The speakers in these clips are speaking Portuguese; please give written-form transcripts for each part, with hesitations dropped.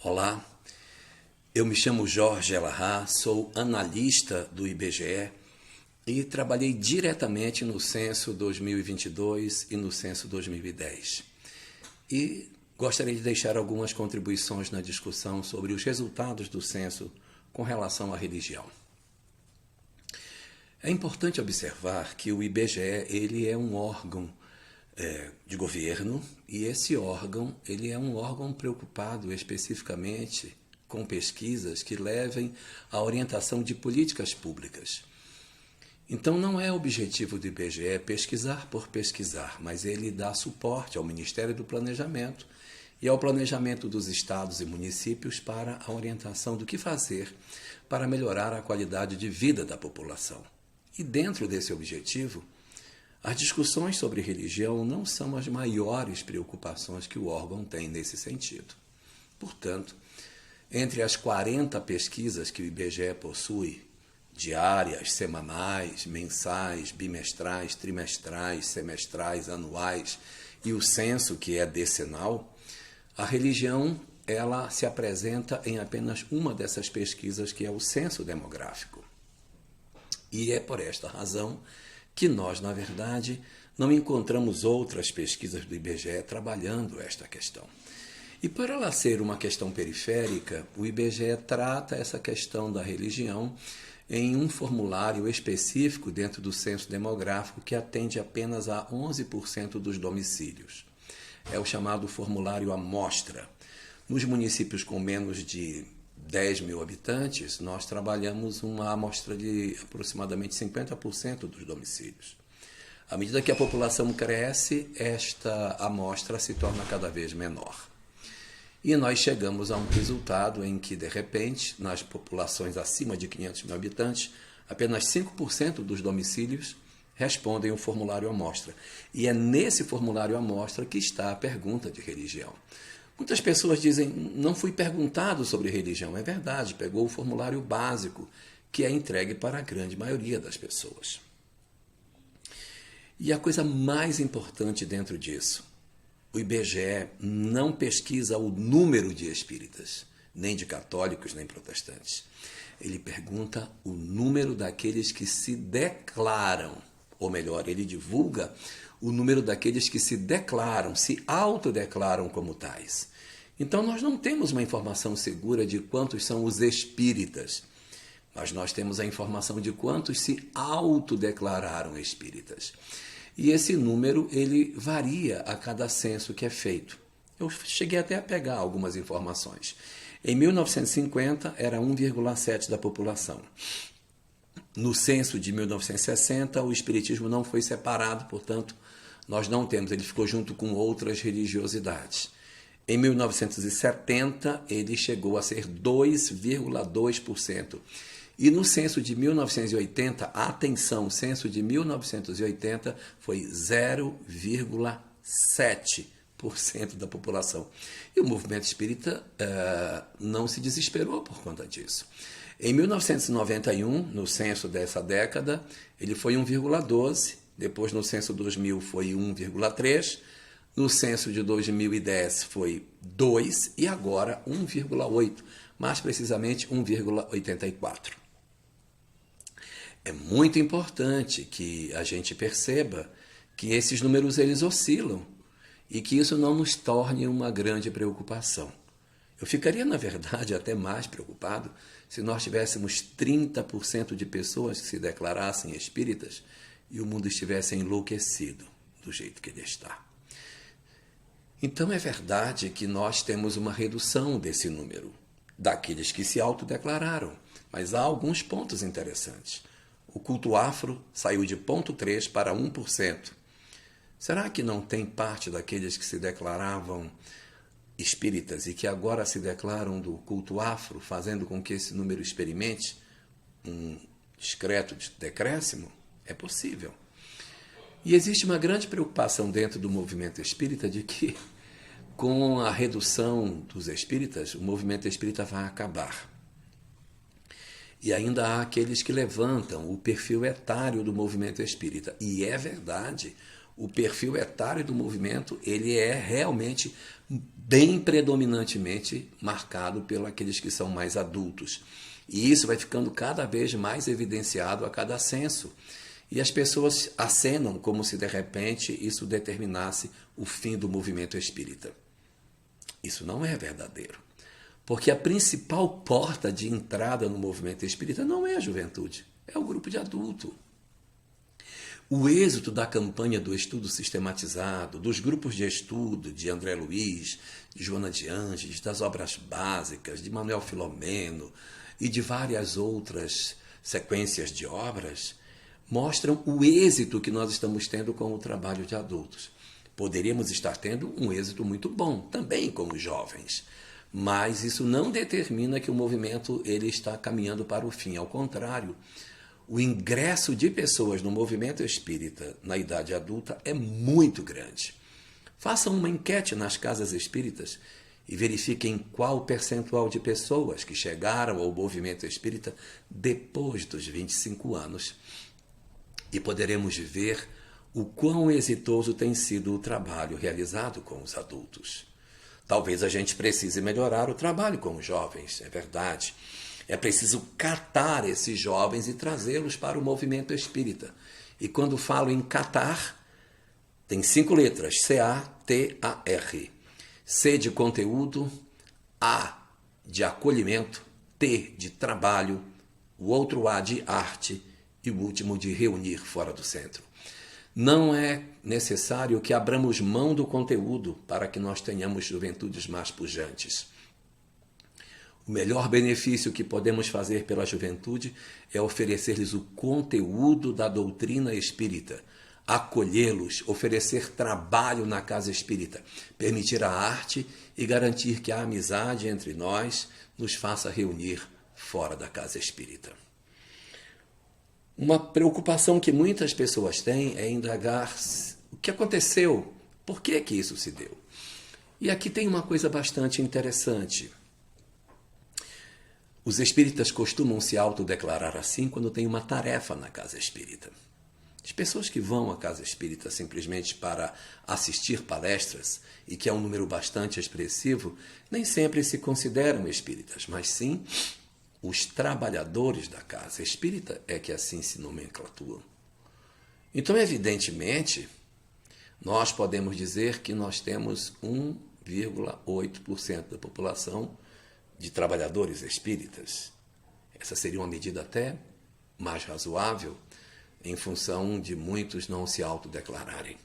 Olá, eu me chamo Jorge Elahá, sou analista do IBGE e trabalhei diretamente no censo 2022 e no censo 2010. E gostaria de deixar algumas contribuições na discussão sobre os resultados do censo com relação à religião. É importante observar que o IBGE ele é um órgão de governo e esse órgão ele é um órgão preocupado especificamente com pesquisas que levem à orientação de políticas públicas. Então não é objetivo do IBGE pesquisar por pesquisar, mas ele dá suporte ao Ministério do Planejamento e ao planejamento dos estados e municípios para a orientação do que fazer para melhorar a qualidade de vida da população. E dentro desse objetivo, as discussões sobre religião não são as maiores preocupações que o órgão tem nesse sentido. Portanto, entre as 40 pesquisas que o IBGE possui, diárias, semanais, mensais, bimestrais, trimestrais, semestrais, anuais, e o censo, que é decenal, a religião ela se apresenta em apenas uma dessas pesquisas, que é o censo demográfico. E é por esta razão que nós, na verdade, não encontramos outras pesquisas do IBGE trabalhando esta questão. E por ela ser uma questão periférica, o IBGE trata essa questão da religião em um formulário específico dentro do censo demográfico que atende apenas a 11% dos domicílios. É o chamado formulário amostra. Nos municípios com menos de 10 mil habitantes, nós trabalhamos uma amostra de aproximadamente 50% dos domicílios. À medida que a população cresce, esta amostra se torna cada vez menor. E nós chegamos a um resultado em que, de repente, nas populações acima de 500 mil habitantes, apenas 5% dos domicílios respondem o formulário amostra. E é nesse formulário amostra que está a pergunta de religião. Muitas pessoas dizem, não fui perguntado sobre religião. É verdade, pegou o formulário básico, que é entregue para a grande maioria das pessoas. E a coisa mais importante dentro disso, o IBGE não pesquisa o número de espíritas, nem de católicos, nem protestantes. Ele pergunta o número daqueles que se declaram, ou melhor, ele divulga o número daqueles que se declaram, se autodeclaram como tais. Então, nós não temos uma informação segura de quantos são os espíritas, mas nós temos a informação de quantos se autodeclararam espíritas. E esse número, ele varia a cada censo que é feito. Eu cheguei até a pegar algumas informações. Em 1950, era 1,7% da população. No censo de 1960, o espiritismo não foi separado, portanto, nós não temos, ele ficou junto com outras religiosidades. Em 1970, ele chegou a ser 2,2%. E no censo de 1980, atenção, o censo de 1980 foi 0,7% da população. E o movimento espírita não se desesperou por conta disso. Em 1991, no censo dessa década, ele foi 1,12%. Depois, no censo 2000, foi 1,3%. No censo de 2010, foi 2%. E agora, 1,8%. Mais precisamente, 1,84%. É muito importante que a gente perceba que esses números eles oscilam e que isso não nos torne uma grande preocupação. Eu ficaria, na verdade, até mais preocupado se nós tivéssemos 30% de pessoas que se declarassem espíritas e o mundo estivesse enlouquecido do jeito que ele está. Então é verdade que nós temos uma redução desse número, daqueles que se autodeclararam, mas há alguns pontos interessantes. O culto afro saiu de 0,3% para 1%. Será que não tem parte daqueles que se declaravam espíritas e que agora se declaram do culto afro, fazendo com que esse número experimente um discreto decréscimo? É possível. E existe uma grande preocupação dentro do movimento espírita de que, com a redução dos espíritas, o movimento espírita vai acabar. E ainda há aqueles que levantam o perfil etário do movimento espírita. E é verdade, o perfil etário do movimento ele é realmente bem predominantemente marcado pelos aqueles que são mais adultos. E isso vai ficando cada vez mais evidenciado a cada censo. E as pessoas acenam como se de repente isso determinasse o fim do movimento espírita. Isso não é verdadeiro. Porque a principal porta de entrada no movimento espírita não é a juventude, é o grupo de adulto. O êxito da campanha do estudo sistematizado, dos grupos de estudo de André Luiz, de Joana de Ângeles, das obras básicas, de Manuel Filomeno e de várias outras sequências de obras, mostram o êxito que nós estamos tendo com o trabalho de adultos. Poderíamos estar tendo um êxito muito bom, também com os jovens, mas isso não determina que o movimento ele está caminhando para o fim. Ao contrário, o ingresso de pessoas no movimento espírita na idade adulta é muito grande. Façam uma enquete nas casas espíritas e verifiquem qual o percentual de pessoas que chegaram ao movimento espírita depois dos 25 anos. E poderemos ver o quão exitoso tem sido o trabalho realizado com os adultos. Talvez a gente precise melhorar o trabalho com os jovens, é verdade. É preciso catar esses jovens e trazê-los para o movimento espírita. E quando falo em catar, tem 5 letras, C-A-T-A-R. C de conteúdo, A de acolhimento, T de trabalho, o outro A de arte e o último de reunir fora do centro. Não é necessário que abramos mão do conteúdo para que nós tenhamos juventudes mais pujantes. O melhor benefício que podemos fazer pela juventude é oferecer-lhes o conteúdo da doutrina espírita, acolhê-los, oferecer trabalho na casa espírita, permitir a arte e garantir que a amizade entre nós nos faça reunir fora da casa espírita. Uma preocupação que muitas pessoas têm é indagar o que aconteceu, por que isso se deu. E aqui tem uma coisa bastante interessante. Os espíritas costumam se autodeclarar assim quando tem uma tarefa na casa espírita. As pessoas que vão à casa espírita simplesmente para assistir palestras, e que é um número bastante expressivo, nem sempre se consideram espíritas, mas sim os trabalhadores da casa espírita é que assim se nomenclaturam. Então, evidentemente, nós podemos dizer que nós temos 1,8% da população de trabalhadores espíritas. Essa seria uma medida até mais razoável, em função de muitos não se autodeclararem.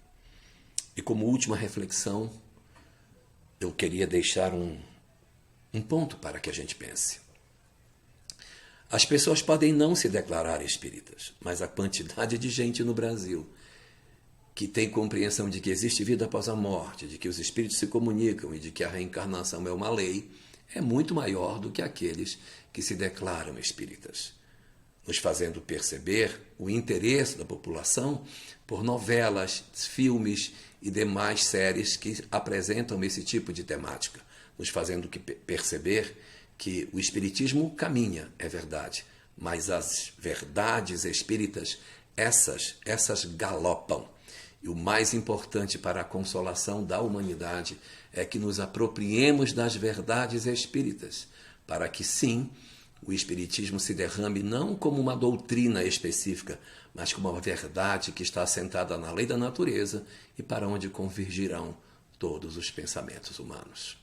E como última reflexão, eu queria deixar um ponto para que a gente pense. As pessoas podem não se declarar espíritas, mas a quantidade de gente no Brasil que tem compreensão de que existe vida após a morte, de que os espíritos se comunicam e de que a reencarnação é uma lei, é muito maior do que aqueles que se declaram espíritas, nos fazendo perceber o interesse da população por novelas, filmes e demais séries que apresentam esse tipo de temática, nos fazendo perceber que o espiritismo caminha, é verdade, mas as verdades espíritas, essas galopam. E o mais importante para a consolação da humanidade é que nos apropriemos das verdades espíritas, para que sim, o espiritismo se derrame não como uma doutrina específica, mas como uma verdade que está assentada na lei da natureza e para onde convergirão todos os pensamentos humanos.